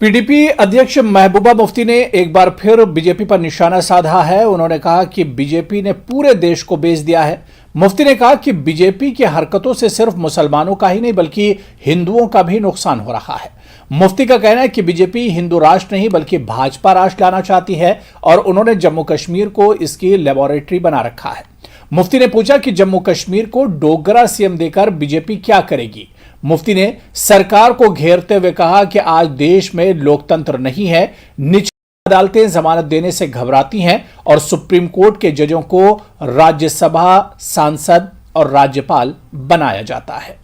PDP अध्यक्ष महबूबा मुफ्ती ने एक बार फिर बीजेपी पर निशाना साधा है। उन्होंने कहा कि बीजेपी ने पूरे देश को बेच दिया है। मुफ्ती ने कहा कि बीजेपी की हरकतों से सिर्फ मुसलमानों का ही नहीं बल्कि हिंदुओं का भी नुकसान हो रहा है। मुफ्ती का कहना है कि बीजेपी हिंदू राष्ट्र नहीं बल्कि भाजपा राष्ट्र लाना चाहती है और उन्होंने जम्मू कश्मीर को इसकी लेबोरेटरी बना रखा है। मुफ्ती ने पूछा कि जम्मू कश्मीर को डोगरा सीएम देकर बीजेपी क्या करेगी। मुफ्ती ने सरकार को घेरते हुए कहा कि आज देश में लोकतंत्र नहीं है, निचली अदालतें जमानत देने से घबराती हैं और सुप्रीम कोर्ट के जजों को राज्यसभा सांसद और राज्यपाल बनाया जाता है।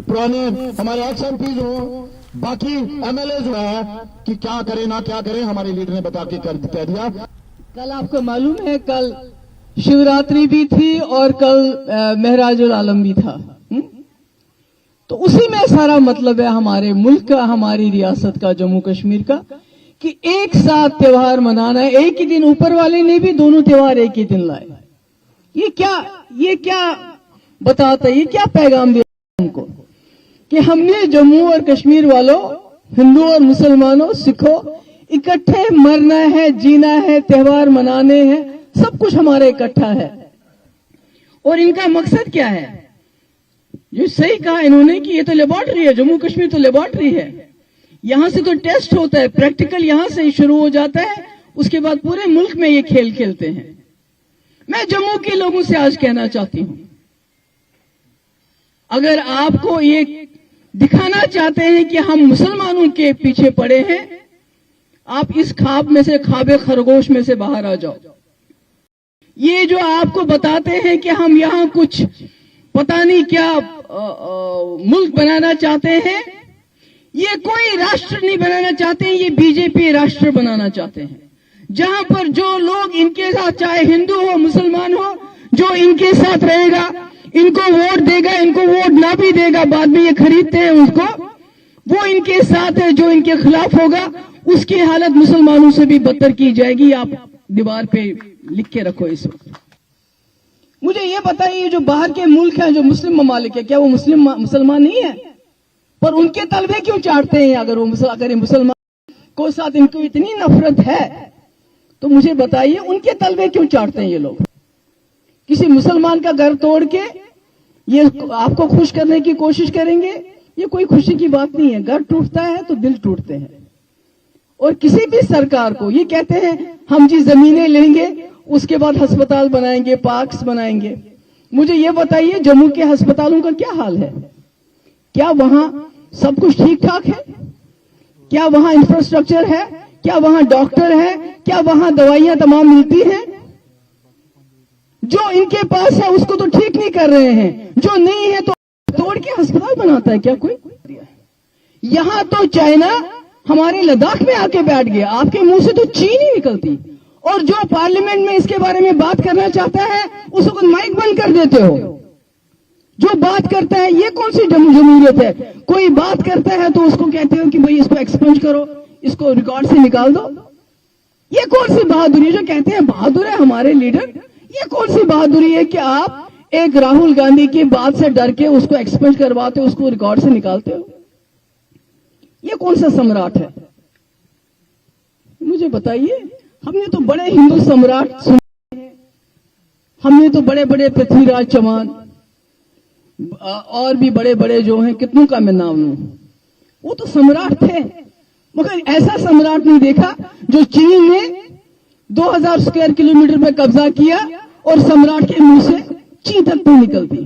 पुराने हमारे एक्स एमपी जो बाकी एमएलए जो है कि क्या करे ना क्या करे, हमारे लीडर ने बता के कह दिया। कल आपको मालूम है कल शिवरात्रि भी थी और कल महराजुल आलम भी था। तो उसी में सारा मतलब है हमारे मुल्क का, हमारी रियासत का, जम्मू कश्मीर का, कि एक साथ त्योहार मनाना है। एक ही दिन ऊपर वाले ने भी दोनों त्योहार एक ही दिन लाए। ये क्या बताता है, ये क्या पैगाम दिया हमको कि हमने जम्मू और कश्मीर वालों, हिंदू और मुसलमानों, सिखों, इकट्ठे मरना है, जीना है, त्योहार मनाने हैं, सब कुछ हमारा इकट्ठा है। और इनका मकसद क्या है? जो सही कहा इन्होंने कि ये तो लेबोरेटरी है, जम्मू कश्मीर तो लेबोरेटरी है। यहां से तो टेस्ट होता है, प्रैक्टिकल यहां से ही शुरू हो जाता है, उसके बाद पूरे मुल्क में ये खेल खेलते हैं। मैं जम्मू के लोगों से आज कहना चाहती हूं, अगर आपको ये दिखाना चाहते हैं कि हम मुसलमानों के पीछे पड़े हैं, आप इस ख्वाब में से, ख्वाबे खरगोश में से बाहर आ जाओ। ये जो आपको बताते हैं कि हम यहां कुछ पता नहीं क्या मुल्क बनाना चाहते हैं, ये कोई राष्ट्र नहीं बनाना चाहते हैं, ये बीजेपी राष्ट्र बनाना चाहते हैं, जहां पर जो लोग इनके साथ, चाहे हिंदू हो मुसलमान हो, जो इनके साथ रहेगा, इनको वोट देगा, इनको वोट ना भी देगा, बाद में ये खरीदते हैं उसको, वो इनके साथ है। जो इनके खिलाफ होगा उसकी हालत मुसलमानों से भी बदतर की जाएगी। आप दीवार पे लिख के रखो इस वक्त। मुझे ये बताइए, जो बाहर के मुल्क हैं, जो मुस्लिम ममालिक है, क्या वो मुसलमान नहीं है? पर उनके तलबे क्यों चाटते हैं? अगर मुसलमान को साथ इनको इतनी नफरत है तो मुझे बताइए उनके तलबे क्यों चाटते हैं ये लोग? किसी मुसलमान का घर तोड़ के ये आपको खुश करने की कोशिश करेंगे, ये कोई खुशी की बात नहीं है। घर टूटता है तो दिल टूटते हैं। और किसी भी सरकार को ये कहते हैं हम जी जमीनें लेंगे, उसके बाद अस्पताल बनाएंगे, पार्क्स बनाएंगे। मुझे ये बताइए जम्मू के अस्पतालों का क्या हाल है? क्या वहां सब कुछ ठीक ठाक है? क्या वहां इंफ्रास्ट्रक्चर है? क्या वहां डॉक्टर है? क्या वहां दवाइयां तमाम मिलती हैं? जो इनके पास है उसको तो ठीक नहीं कर रहे हैं, जो नहीं है तो तोड़ के अस्पताल बनाता है क्या कोई? यहां तो चाइना हमारे लद्दाख में आके बैठ गया, आपके मुंह से तो चीन ही निकलती, और जो पार्लियामेंट में इसके बारे में बात करना चाहता है उसको माइक बंद कर देते हो। जो बात करता है, ये कौन सी जमहूरियत है? कोई बात करता है तो उसको कहते हो कि भाई इसको एक्सपंज करो, इसको रिकॉर्ड से निकाल दो। ये कौन सी बहादुरी? जो कहते हैं बहादुर है हमारे लीडर, ये कौन सी बहादुरी है कि आप एक राहुल गांधी की बात से डर के उसको एक्सपंज करवाते हो, उसको रिकॉर्ड से निकालते हो? ये कौन सा सम्राट है? मुझे बताइए। हमने तो बड़े हिंदू सम्राट सुने हैं, हमने तो बड़े बड़े पृथ्वीराज चौहान और भी बड़े बड़े जो हैं, कितनों का मैं नाम लूं, वो तो सम्राट थे, मगर ऐसा सम्राट नहीं देखा जो चीन ने 2000 स्क्वायर किलोमीटर पे कब्जा किया और सम्राट के मुंह से ची तक नहीं निकलती।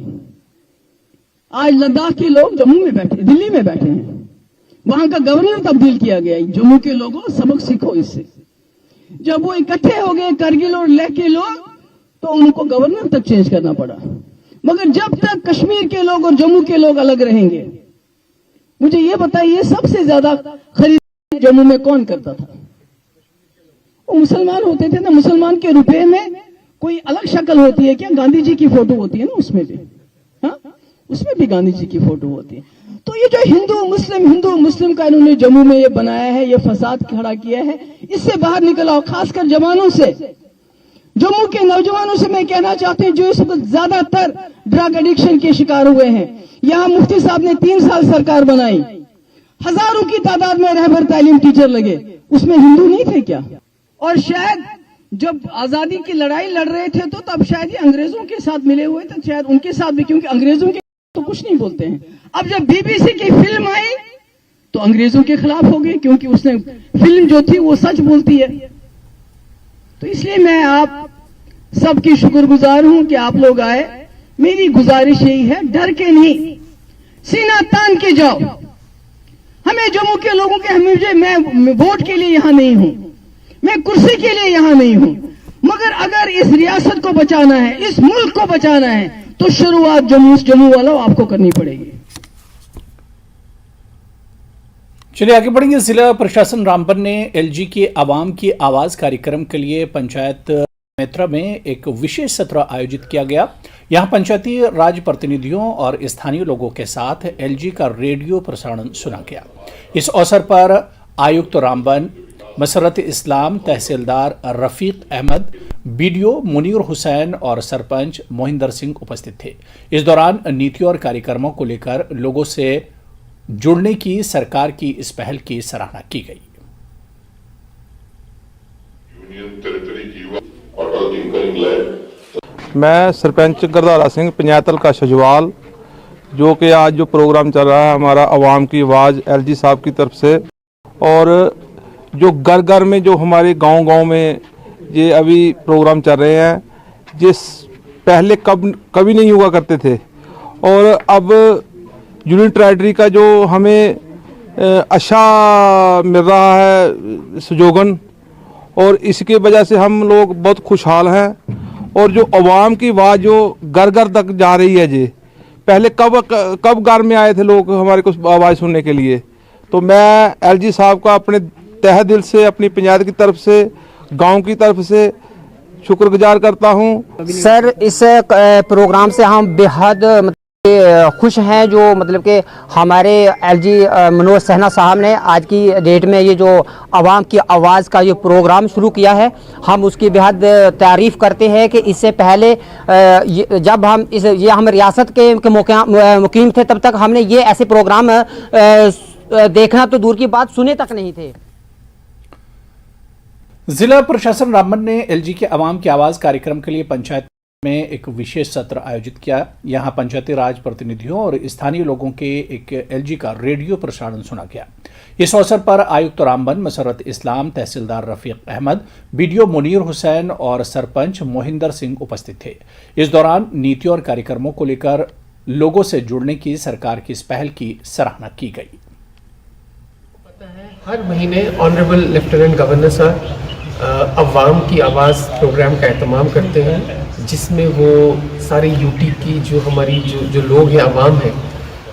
आज लद्दाख के लोग जम्मू में बैठे, दिल्ली में बैठे हैं, वहां का गवर्नर तब्दील किया गया। जम्मू के लोगों सबक सीखो इससे। जब वो इकट्ठे हो गए करगिल और लेह के लोग, तो उनको गवर्नर तक चेंज करना पड़ा। मगर जब तक कश्मीर के लोग और जम्मू के लोग अलग रहेंगे, मुझे ये बताइए सबसे ज्यादा खरीद जम्मू में कौन करता था? वो मुसलमान होते थे ना। मुसलमान के रुपए में कोई अलग शक्ल होती है क्या? गांधी जी की फोटो होती है ना उसमें भी, हाँ, उसमें भी गांधी जी की फोटो होती है। तो ये जो हिंदू मुस्लिम का इन्होंने जम्मू में ये बनाया है, ये फसाद खड़ा किया है, इससे बाहर निकल आओ। खासकर जवानों से, जम्मू के नौजवानों से मैं कहना चाहती हूं, जो इस वक्त ज्यादातर ड्रग एडिक्शन के शिकार हुए हैं। यहां मुफ्ती साहब ने 3 साल सरकार बनाई, हजारों की तादाद में रहबर तालीम टीचर लगे, उसमें हिंदू नहीं थे क्या? और शायद जब आजादी की लड़ाई लड़ रहे थे तो तब शायद ये अंग्रेजों के साथ मिले हुए थे, शायद उनके साथ भी, क्योंकि अंग्रेजों के तो कुछ नहीं बोलते हैं। अब जब बीबीसी की फिल्म आई तो अंग्रेजों के खिलाफ हो गए, क्योंकि उसने फिल्म जो थी वो सच बोलती है। तो इसलिए मैं आप सबकी शुक्रगुजार हूं कि आप लोग आए। मेरी गुजारिश यही है, डर के नहीं, सीना तान के जाओ। हमें जम्मू के लोगों के मैं वोट के लिए यहां नहीं हूं, मैं कुर्सी के लिए यहां नहीं हूं, मगर अगर इस रियासत को बचाना है, इस मुल्क को बचाना है, तो शुरुआत जम्मू वालों आपको करनी पड़ेगी। चलिए आगे बढ़ेंगे। जिला प्रशासन रामबन ने एलजी के आवाम की आवाज कार्यक्रम के लिए पंचायत मेत्रा में एक विशेष सत्र आयोजित किया गया। यहां पंचायती राज प्रतिनिधियों और स्थानीय लोगों के साथ एलजी का रेडियो प्रसारण सुना गया। इस अवसर पर आयुक्त रामबन मसरत इस्लाम, तहसीलदार रफीक अहमद, बीडीओ मुनीर हुसैन और सरपंच मोहिंदर सिंह उपस्थित थे। इस दौरान नीतियों और कार्यक्रमों को लेकर लोगों से जुड़ने की सरकार की इस पहल की सराहना की गई। मैं सरपंच गरदारा सिंह, पंचायत हल्का छजवाल, जो कि आज जो प्रोग्राम चल रहा है हमारा आवाम की आवाज़ एलजी साहब की तरफ से, और जो घर घर में जो हमारे गांव में ये अभी प्रोग्राम चल रहे हैं, जिस पहले कभी नहीं हुआ करते थे, और अब यूनियन टेरिटरी का जो हमें अच्छा मिल रहा है सुजोगन, और इसके वजह से हम लोग बहुत खुशहाल हैं। और जो आवाम की आवाज़ जो घर घर तक जा रही है, जी पहले कब घर में आए थे लोग हमारे को आवाज़ सुनने के लिए। तो मैं एलजी साहब का अपने तहे दिल से, अपनी पंचायत की तरफ से, गांव की तरफ से शुक्रगुजार करता हूं। सर, इस प्रोग्राम से हम बेहद खुश हैं, जो मतलब कि हमारे एलजी मनोज सहना साहब ने आज की डेट में ये जो आवाम की आवाज़ का ये प्रोग्राम शुरू किया है, हम उसकी बेहद तारीफ़ करते हैं कि इससे पहले जब हम रियासत के मुकीम थे, तब तक हमने ये ऐसे प्रोग्राम देखना तो दूर की बात, सुने तक नहीं थे। जिला प्रशासन रामबन ने एलजी के आवाम की आवाज कार्यक्रम के लिए पंचायत में एक विशेष सत्र आयोजित किया। यहां पंचायती राज प्रतिनिधियों और स्थानीय लोगों के एक एलजी का रेडियो प्रसारण सुना गया। इस अवसर पर आयुक्त रामबन मसरत इस्लाम, तहसीलदार रफीक अहमद, बीडीओ मुनीर हुसैन और सरपंच मोहिंदर सिंह उपस्थित थे। इस दौरान नीतियों और कार्यक्रमों को लेकर लोगों से जुड़ने की सरकार की इस पहल की सराहना की गई। हर महीने ऑनरेबल लेफ्टिनेंट गवर्नर सर अवाम की आवाज़ प्रोग्राम का एहतमाम करते हैं, जिसमें वो सारे यूटी की जो हमारी जो लोग हैं, अवाम हैं,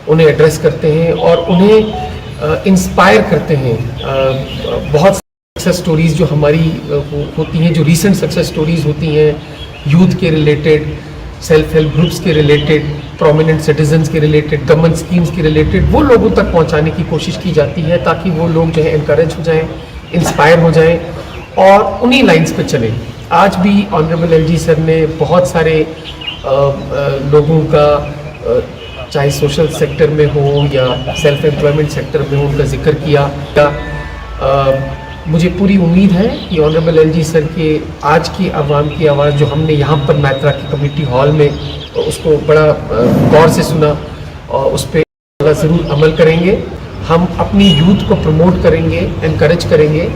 उन्हें एड्रेस करते हैं और उन्हें इंस्पायर करते हैं। बहुत सक्सेस स्टोरीज़ जो हमारी होती हैं, जो रीसेंट सक्सेस स्टोरीज़ होती हैं, यूथ के रिलेटेड, सेल्फ हेल्प ग्रुप्स के रिलेटेड, प्रोमिनेंट सिटीजन्स के रिलेटेड, गवर्नमेंट स्कीम्स के रिलेटेड, वो लोगों तक पहुंचाने की कोशिश की जाती है, ताकि वो लोग जो है इनकरेज हो जाएं, इंस्पायर हो जाएं और उन्हीं लाइंस पे चलें। आज भी ऑनरेबल एलजी सर ने बहुत सारे लोगों का, चाहे सोशल सेक्टर में हो या सेल्फ एम्प्लॉयमेंट सेक्टर में हो, उनका जिक्र किया। मुझे पूरी उम्मीद है कि ऑनरेबल एलजी सर के आज की आवाम की आवाज़ जो हमने यहाँ पर मैत्रा के कम्युनिटी हॉल में उसको बड़ा गौर से सुना और उस पर ज़रूर अमल करेंगे। हम अपनी यूथ को प्रमोट करेंगे, एनकरेज करेंगे,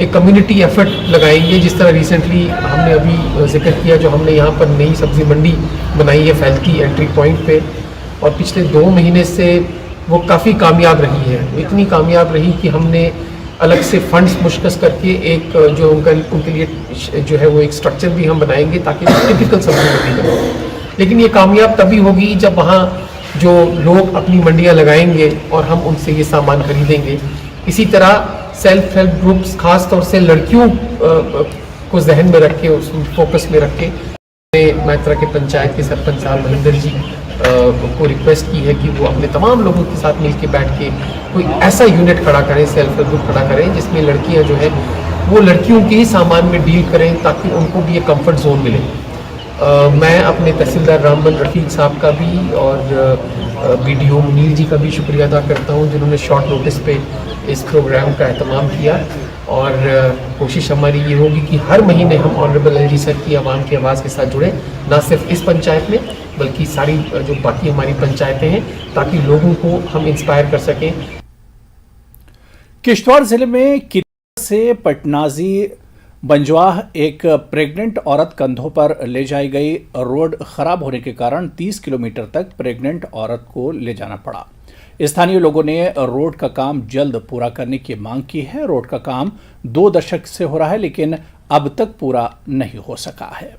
एक कम्युनिटी एफर्ट लगाएंगे, जिस तरह रिसेंटली हमने अभी जिक्र किया, जो हमने यहाँ पर नई सब्ज़ी मंडी बनाई है फैलती एंट्री पॉइंट पे, और पिछले 2 महीने से वो काफ़ी कामयाब रही है। वो इतनी कामयाब रही कि हमने अलग से फंड्स मुश्किल करके एक जो उनके लिए जो है वो एक स्ट्रक्चर भी हम बनाएंगे, ताकि टिपिकल सब्जी मंडी बने। लेकिन ये कामयाब तभी होगी जब वहाँ जो लोग अपनी मंडियाँ लगाएंगे और हम उनसे ये सामान खरीदेंगे। इसी तरह सेल्फ हेल्प ग्रुप्स, खास तौर से लड़कियों को जहन में रख के, उस फोकस में रख के मैत्रा के पंचायत के सरपंच साहब महेंद्र जी को रिक्वेस्ट की है कि वो अपने तमाम लोगों के साथ मिल के बैठ के कोई ऐसा यूनिट खड़ा करें, सेल्फ हेल्प ग्रुप खड़ा करें, जिसमें लड़कियां जो है वो लड़कियों के ही सामान में डील करें, ताकि उनको भी एक कंफर्ट जोन मिले। मैं अपने तहसीलदार रामबन रफीक साहब का भी और BDO मुनीर जी का भी शुक्रिया अदा करता हूँ जिन्होंने शॉर्ट नोटिस पे इस प्रोग्राम का एहतमाम किया। और कोशिश हमारी ये होगी कि हर महीने हम ऑनरेबल LG सर की आवाम की आवाज़ के साथ जुड़े, ना सिर्फ इस पंचायत में बल्कि सारी जो बाकी हमारी पंचायतें हैं, ताकि लोगों को हम इंस्पायर कर सकें। किश्तवाड़ जिले में किन्नौर से पटनाजी बंजवाह एक प्रेग्नेंट औरत कंधों पर ले जाई गई। रोड खराब होने के कारण 30 किलोमीटर तक प्रेग्नेंट औरत को ले जाना पड़ा। स्थानीय लोगों ने रोड का काम जल्द पूरा करने की मांग की है। रोड का काम 2 दशक से हो रहा है लेकिन अब तक पूरा नहीं हो सका है।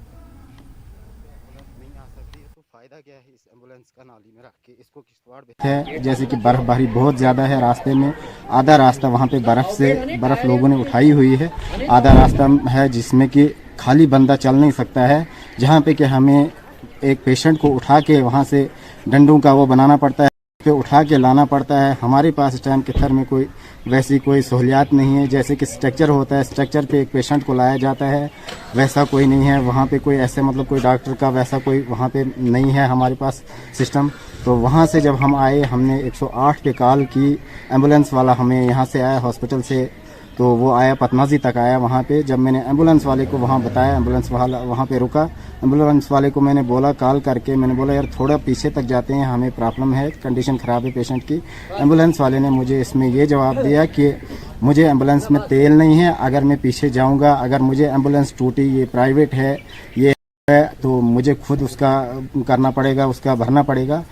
है जैसे कि बर्फबारी बहुत ज़्यादा है रास्ते में, आधा रास्ता वहाँ पे बर्फ़ लोगों ने उठाई हुई है, आधा रास्ता है जिसमें कि खाली बंदा चल नहीं सकता है, जहाँ पे कि हमें एक पेशेंट को उठा के वहाँ से डंडों का वो बनाना पड़ता है, पे उठा के लाना पड़ता है। हमारे पास इस टाइम किथर में कोई वैसी कोई सहूलियात नहीं है। जैसे कि स्ट्रक्चर होता है, स्ट्रक्चर पे एक पेशेंट को लाया जाता है, वैसा कोई नहीं है वहाँ पे। कोई ऐसे मतलब कोई डॉक्टर का वैसा कोई वहाँ पे नहीं है हमारे पास सिस्टम। तो वहाँ से जब हम आए, हमने 108 पे कॉल की, एम्बुलेंस वाला हमें यहाँ से आया हॉस्पिटल से, तो वो आया पटनाजी तक आया। वहाँ पे जब मैंने एम्बुलेंस वाले को वहाँ बताया, एम्बुलेंस वाला वहाँ पे रुका। एम्बुलेंस वाले को मैंने बोला, कॉल करके मैंने बोला यार थोड़ा पीछे तक जाते हैं, हमें प्रॉब्लम है, कंडीशन ख़राब है पेशेंट की। एम्बुलेंस वाले ने मुझे इसमें ये जवाब दिया कि मुझे एम्बुलेंस में तेल नहीं है, अगर मैं पीछे जाऊँगा, अगर मुझे एम्बुलेंस टूटी, ये प्राइवेट है, ये है, तो मुझे खुद उसका करना पड़ेगा, उसका भरना पड़ेगा।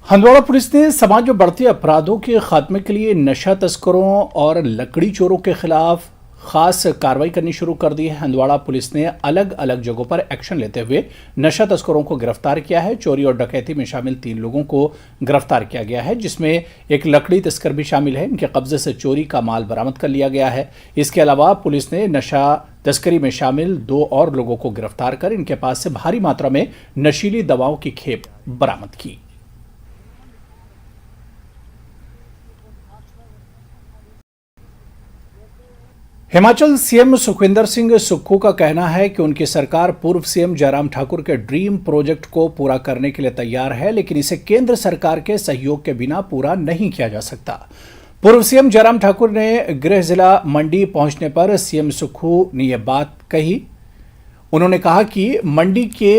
हंदवाड़ा पुलिस ने समाज में बढ़ते अपराधों के खात्मे के लिए नशा तस्करों और लकड़ी चोरों के खिलाफ खास कार्रवाई करनी शुरू कर दी है। हंदवाड़ा पुलिस ने अलग अलग जगहों पर एक्शन लेते हुए नशा तस्करों को गिरफ्तार किया है। चोरी और डकैती में शामिल 3 लोगों को गिरफ्तार किया गया है, जिसमें एक लकड़ी तस्कर भी शामिल है। इनके कब्जे से चोरी का माल बरामद कर लिया गया है। इसके अलावा पुलिस ने नशा तस्करी में शामिल 2 और लोगों को गिरफ्तार कर इनके पास से भारी मात्रा में नशीली दवाओं की खेप बरामद की। हिमाचल सीएम सुखविंदर सिंह सुक्खू का कहना है कि उनकी सरकार पूर्व सीएम जयराम ठाकुर के ड्रीम प्रोजेक्ट को पूरा करने के लिए तैयार है, लेकिन इसे केंद्र सरकार के सहयोग के बिना पूरा नहीं किया जा सकता। पूर्व सीएम जयराम ठाकुर ने गृह जिला मंडी पहुंचने पर सीएम सुक्खू ने यह बात कही। उन्होंने कहा कि मंडी के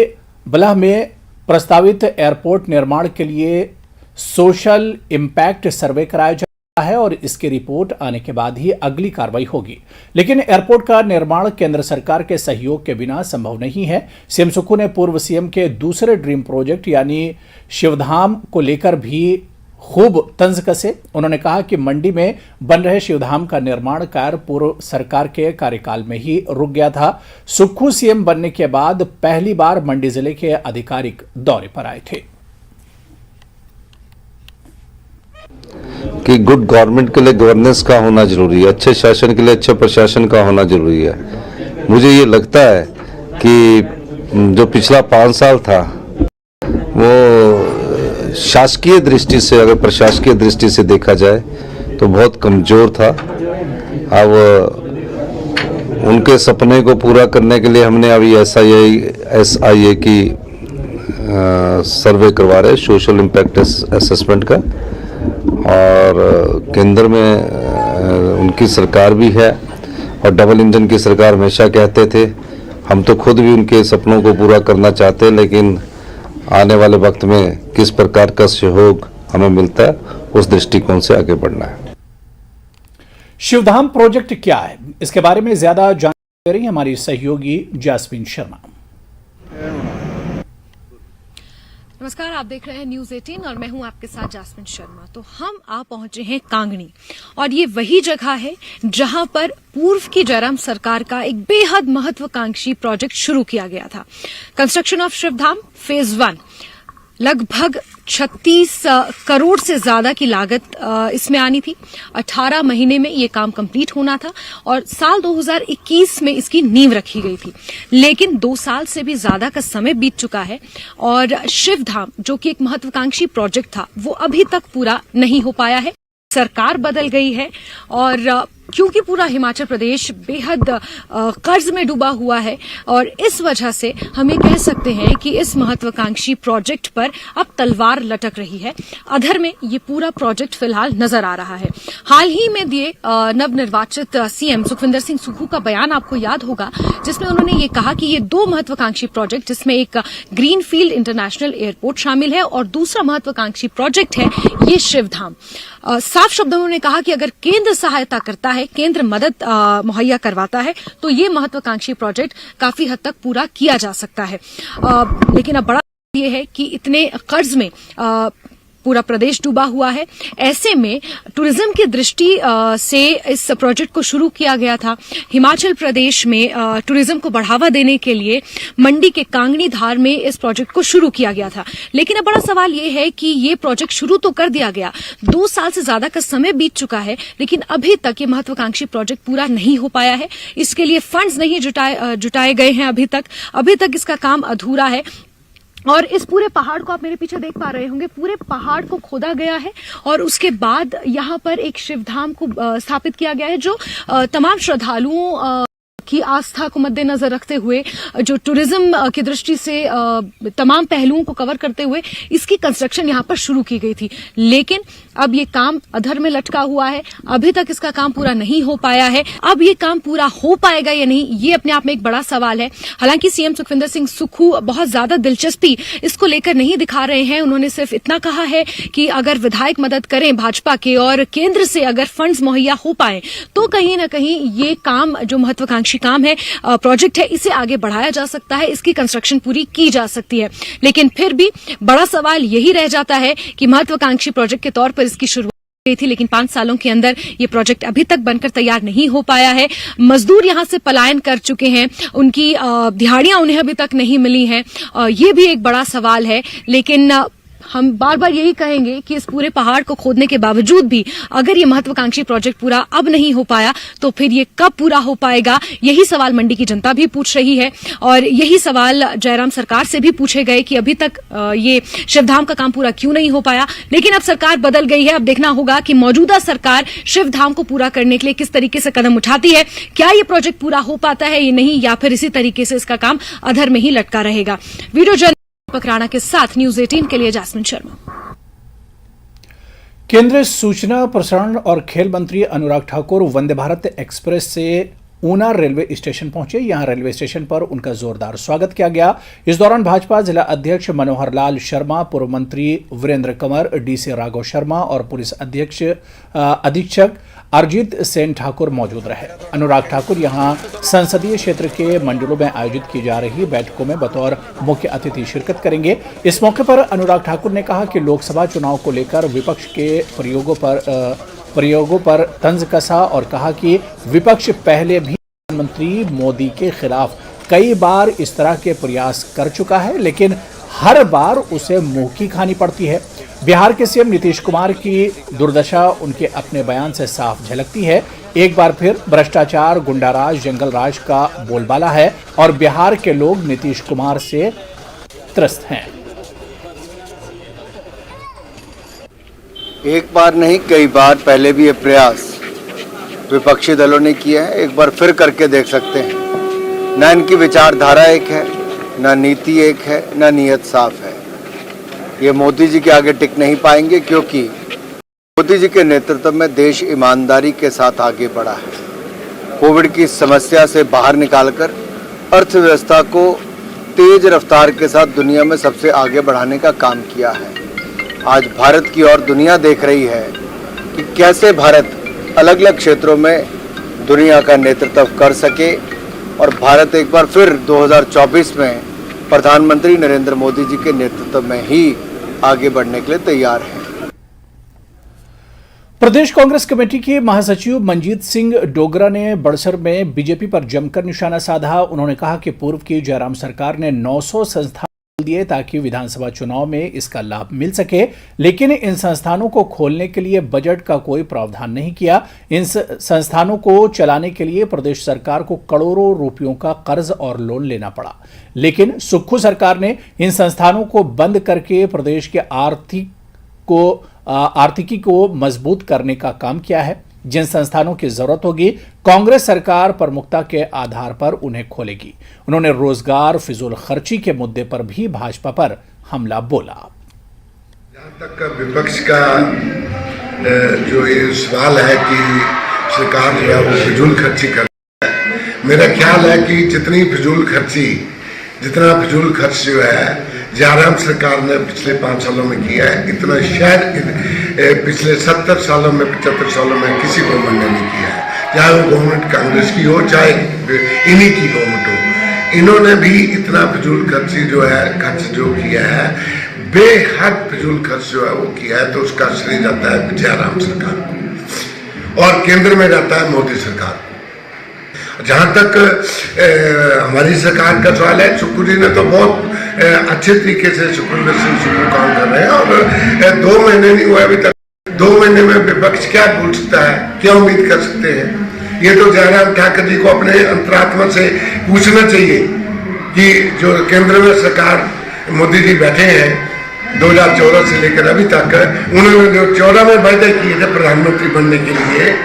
बलाह में प्रस्तावित एयरपोर्ट निर्माण के लिए सोशल इम्पैक्ट सर्वे कराया जा है और इसकी रिपोर्ट आने के बाद ही अगली कार्रवाई होगी, लेकिन एयरपोर्ट का निर्माण केंद्र सरकार के सहयोग के बिना संभव नहीं है। सीएम सुक्खू ने पूर्व सीएम के दूसरे ड्रीम प्रोजेक्ट यानी शिवधाम को लेकर भी खूब तंज कसे। उन्होंने कहा कि मंडी में बन रहे शिवधाम का निर्माण कार्य पूर्व सरकार के कार्यकाल में ही रुक गया था। सुक्खू सीएम बनने के बाद पहली बार मंडी जिले के आधिकारिक दौरे पर आए थे। कि गुड गवर्नमेंट के लिए गवर्नेंस का होना जरूरी है, अच्छे शासन के लिए अच्छे प्रशासन का होना जरूरी है। मुझे ये लगता है कि जो पिछला 5 साल था वो शासकीय दृष्टि से, अगर प्रशासकीय दृष्टि से देखा जाए तो बहुत कमजोर था। अब उनके सपने को पूरा करने के लिए हमने अभी SIA की सर्वे करवा रहे, सोशल इम्पैक्ट असेसमेंट का, और केंद्र में उनकी सरकार भी है और डबल इंजन की सरकार हमेशा कहते थे। हम तो खुद भी उनके सपनों को पूरा करना चाहते हैं, लेकिन आने वाले वक्त में किस प्रकार का सहयोग हमें मिलता है उस दृष्टिकोण से आगे बढ़ना है। शिवधाम प्रोजेक्ट क्या है, इसके बारे में ज्यादा जानकारी दे रही है हमारी सहयोगी जैस्मिन शर्मा। नमस्कार, आप देख रहे हैं न्यूज 18 और मैं हूं आपके साथ जैस्मिन शर्मा। तो हम आ पहुंचे हैं कांगनी, और ये वही जगह है जहां पर पूर्व की जयराम सरकार का एक बेहद महत्वाकांक्षी प्रोजेक्ट शुरू किया गया था। कंस्ट्रक्शन ऑफ शिवधाम फेज 1, लगभग 36 करोड़ से ज्यादा की लागत इसमें आनी थी। 18 महीने में ये काम कंप्लीट होना था और साल 2021 में इसकी नींव रखी गई थी, लेकिन 2 साल से भी ज्यादा का समय बीत चुका है और शिवधाम जो कि एक महत्वाकांक्षी प्रोजेक्ट था वो अभी तक पूरा नहीं हो पाया है। सरकार बदल गई है और क्योंकि पूरा हिमाचल प्रदेश बेहद कर्ज में डूबा हुआ है और इस वजह से हम ये कह सकते हैं कि इस महत्वाकांक्षी प्रोजेक्ट पर अब तलवार लटक रही है। अधर में ये पूरा प्रोजेक्ट फिलहाल नजर आ रहा है। हाल ही में दिए नवनिर्वाचित सीएम सुखविंदर सिंह सुक्खू का बयान आपको याद होगा, जिसमें उन्होंने ये कहा कि ये दो महत्वाकांक्षी प्रोजेक्ट, जिसमें एक ग्रीनफील्ड इंटरनेशनल एयरपोर्ट शामिल है और दूसरा महत्वाकांक्षी प्रोजेक्ट है ये शिवधाम। साफ शब्दों में उन्होंने कहा कि अगर केंद्र सहायता करता है, केंद्र मदद मुहैया करवाता है, तो ये महत्वाकांक्षी प्रोजेक्ट काफी हद तक पूरा किया जा सकता है। लेकिन अब बड़ा ये है कि इतने कर्ज में पूरा प्रदेश डूबा हुआ है। ऐसे में टूरिज्म की दृष्टि से इस प्रोजेक्ट को शुरू किया गया था। हिमाचल प्रदेश में टूरिज्म को बढ़ावा देने के लिए मंडी के कांगनी धार में इस प्रोजेक्ट को शुरू किया गया था। लेकिन अब बड़ा सवाल ये है कि ये प्रोजेक्ट शुरू तो कर दिया गया, 2 साल से ज्यादा का समय बीत चुका है, लेकिन अभी तक ये महत्वाकांक्षी प्रोजेक्ट पूरा नहीं हो पाया है। इसके लिए फंड्स नहीं जुटाए गए हैं अभी तक इसका काम अधूरा है। और इस पूरे पहाड़ को आप मेरे पीछे देख पा रहे होंगे, पूरे पहाड़ को खोदा गया है और उसके बाद यहाँ पर एक शिवधाम को स्थापित किया गया है, जो तमाम श्रद्धालुओं की आस्था को मद्देनजर रखते हुए, जो टूरिज्म की दृष्टि से तमाम पहलुओं को कवर करते हुए इसकी कंस्ट्रक्शन यहाँ पर शुरू की गई थी। लेकिन अब ये काम अधर में लटका हुआ है, अभी तक इसका काम पूरा नहीं हो पाया है। अब ये काम पूरा हो पाएगा या नहीं, ये अपने आप में एक बड़ा सवाल है। हालांकि सीएम सुखविंदर सिंह सुक्खू बहुत ज्यादा दिलचस्पी इसको लेकर नहीं दिखा रहे हैं। उन्होंने सिर्फ इतना कहा है कि अगर विधायक मदद करें भाजपा के और केंद्र से अगर फंड्स मुहैया हो पाए तो कहीं ना कहीं ये काम, जो महत्वाकांक्षी काम है, प्रोजेक्ट है, इसे आगे बढ़ाया जा सकता है, इसकी कंस्ट्रक्शन पूरी की जा सकती है। लेकिन फिर भी बड़ा सवाल यही रह जाता है कि महत्वाकांक्षी प्रोजेक्ट के तौर पर इसकी शुरुआत गई थी, लेकिन 5 सालों के अंदर ये प्रोजेक्ट अभी तक बनकर तैयार नहीं हो पाया है। मजदूर यहां से पलायन कर चुके हैं, उनकी दिहाड़ियां उन्हें अभी तक नहीं मिली हैं। ये भी एक बड़ा सवाल है। लेकिन हम बार बार यही कहेंगे कि इस पूरे पहाड़ को खोदने के बावजूद भी अगर ये महत्वाकांक्षी प्रोजेक्ट पूरा अब नहीं हो पाया तो फिर ये कब पूरा हो पाएगा, यही सवाल मंडी की जनता भी पूछ रही है। और यही सवाल जयराम सरकार से भी पूछे गए कि अभी तक ये शिवधाम का काम पूरा क्यों नहीं हो पाया। लेकिन अब सरकार बदल गई है। अब देखना होगा कि मौजूदा सरकार शिवधाम को पूरा करने के लिए किस तरीके से कदम उठाती है। क्या ये प्रोजेक्ट पूरा हो पाता है या नहीं, या फिर इसी तरीके से इसका काम अधर में ही लटका रहेगा। वीडियो पकराना के साथ न्यूज 18 के लिए जैस्मिन शर्मा। केंद्रीय सूचना प्रसारण और खेल मंत्री अनुराग ठाकुर वंदे भारत एक्सप्रेस से ऊना रेलवे स्टेशन पहुंचे। यहां रेलवे स्टेशन पर उनका जोरदार स्वागत किया गया। इस दौरान भाजपा जिला अध्यक्ष मनोहर लाल शर्मा, पूर्व मंत्री वीरेंद्र कंवर, डीसी राघव शर्मा और पुलिस अधीक्षक अरजीत सेन ठाकुर मौजूद रहे। अनुराग ठाकुर यहां संसदीय क्षेत्र के मंडलों में आयोजित की जा रही बैठकों में बतौर मुख्य अतिथि शिरकत करेंगे। इस मौके पर अनुराग ठाकुर ने कहा कि लोकसभा चुनाव को लेकर विपक्ष के प्रयोगों पर तंज कसा और कहा कि विपक्ष पहले भी प्रधानमंत्री मोदी के खिलाफ कई बार इस तरह के प्रयास कर चुका है, लेकिन हर बार उसे मुंह की खानी पड़ती है। बिहार के सीएम नीतीश कुमार की दुर्दशा उनके अपने बयान से साफ झलकती है। एक बार फिर भ्रष्टाचार, गुंडाराज, जंगलराज का बोलबाला है और बिहार के लोग नीतीश कुमार से त्रस्त हैं। एक बार नहीं, कई बार पहले भी ये प्रयास विपक्षी दलों ने किया है। एक बार फिर करके देख सकते हैं। न इनकी विचारधारा एक है, न नीति एक है, न नीयत साफ है। ये मोदी जी के आगे टिक नहीं पाएंगे, क्योंकि मोदी जी के नेतृत्व में देश ईमानदारी के साथ आगे बढ़ा है। कोविड की समस्या से बाहर निकालकर अर्थव्यवस्था को तेज रफ्तार के साथ दुनिया में सबसे आगे बढ़ाने का काम किया है। आज भारत की ओर दुनिया देख रही है कि कैसे भारत अलग अलग क्षेत्रों में दुनिया का नेतृत्व कर सके, और भारत एक बार फिर 2024 में प्रधानमंत्री नरेंद्र मोदी जी के नेतृत्व में ही आगे बढ़ने के लिए तैयार है। प्रदेश कांग्रेस कमेटी के महासचिव मंजीत सिंह डोगरा ने बड़सर में बीजेपी पर जमकर निशाना साधा। उन्होंने कहा कि पूर्व की जयराम सरकार ने 900 संस्थान दिए ताकि विधानसभा चुनाव में इसका लाभ मिल सके, लेकिन इन संस्थानों को खोलने के लिए बजट का कोई प्रावधान नहीं किया। इन संस्थानों को चलाने के लिए प्रदेश सरकार को करोड़ों रुपयों का कर्ज और लोन लेना पड़ा। लेकिन सुक्खू सरकार ने इन संस्थानों को बंद करके प्रदेश के आर्थिकी को मजबूत करने का काम किया है। जिन संस्थानों की जरूरत होगी कांग्रेस सरकार प्रमुखता के आधार पर उन्हें खोलेगी। उन्होंने रोजगार, फिजूल खर्ची के मुद्दे पर भी भाजपा पर हमला बोला। जहाँ तक विपक्ष का जो ये सवाल है कि सरकार जो है वो फिजूल खर्ची कर रही है, मेरा ख्याल है कि जितना फिजूल खर्च जो है जयराम सरकार ने पिछले 5 सालों में किया है, इतना शायद पिछले 70 सालों में 75 सालों में किसी गवर्नमेंट ने नहीं किया है, चाहे वो गवर्नमेंट कांग्रेस की हो चाहे इन्हीं की गवर्नमेंट हो। इन्होंने भी इतना फिजूल खर्ची जो है खर्च जो किया है, बेहद फिजूल खर्च जो है वो किया है, तो उसका श्रेय जाता है जयराम सरकार को और केंद्र में जाता है मोदी सरकार को। जहाँ तक हमारी सरकार का सवाल है, शुक्र जी ने तो बहुत अच्छे तरीके से शुक्र काम कर रहे हैं और 2 महीने नहीं हुए अभी तक। 2 महीने में विपक्ष क्या बोल सकता है, क्या उम्मीद कर सकते हैं? ये तो जयराम ठाकुर जी को अपने अंतरात्मा से पूछना चाहिए कि जो केंद्र में सरकार मोदी जी बैठे हैं 2014 से लेकर अभी तक, उन्होंने जो 14 में वायदे किए थे प्रधानमंत्री बनने के लिए।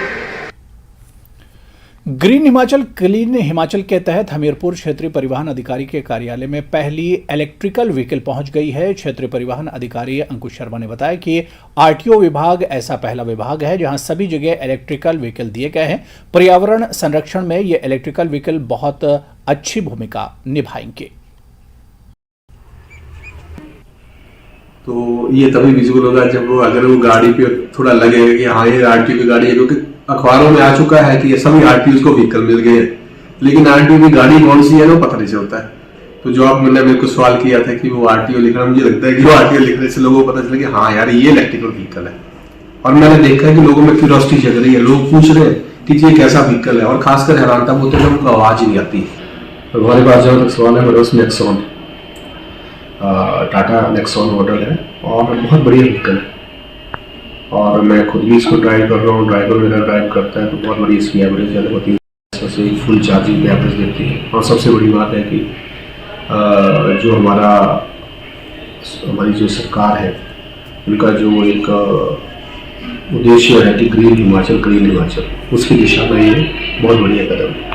ग्रीन हिमाचल क्लीन हिमाचल के तहत हमीरपुर क्षेत्रीय परिवहन अधिकारी के कार्यालय में पहली इलेक्ट्रिकल व्हीकल पहुंच गई है। क्षेत्रीय परिवहन अधिकारी अंकुश शर्मा ने बताया कि आरटीओ विभाग ऐसा पहला विभाग है जहां सभी जगह इलेक्ट्रिकल व्हीकल दिए गए हैं। पर्यावरण संरक्षण में ये इलेक्ट्रिकल व्हीकल बहुत अच्छी भूमिका निभाएंगे। तो ये तभी विजुअल होगा जब वो अगर वो गाड़ी पे थोड़ा लगेगा कि हाँ ये आरटीओ की गाड़ी है, क्योंकि अखबारों में आ चुका है कि ये सभी आरटीओ को व्हीकल मिल गए हैं, लेकिन आरटीओ की गाड़ी कौन सी है वो पता नहीं चलता है। तो जो आप मैंने मेरे को सवाल किया था कि वो आरटीओ लिख रहा है, मुझे लगता है कि वो आरटीओ लिखने से लोगों को पता चला कि हाँ यार ये इलेक्ट्रिकल व्हीकल है। और मैंने देखा है कि लोगों में क्यूरियोसिटी जग रही है, लोग पूछ रहे हैं कि ये कैसा व्हीकल है, और खासकर हैरान तब होते हैं जब उनको आवाज ही नहीं आती। तो हमारे पास जहाँ तक सवाल है, मेरे पास नेक्सॉन टाटा नेक्सॉन मॉडल है और बहुत बढ़िया व्हीकल है और मैं खुद भी इसको ड्राइव कर रहा हूँ। ड्राइवर मेरा ड्राइव करता है तो बहुत बड़ी इसकी एवरेज होती है, से फुल चार्जिंग पे एवरेज देती है। और सबसे बड़ी बात है कि जो हमारी जो सरकार है उनका जो एक उद्देश्य है कि ग्रीन हिमाचल, उसकी दिशा में ये बहुत बढ़िया कदम है।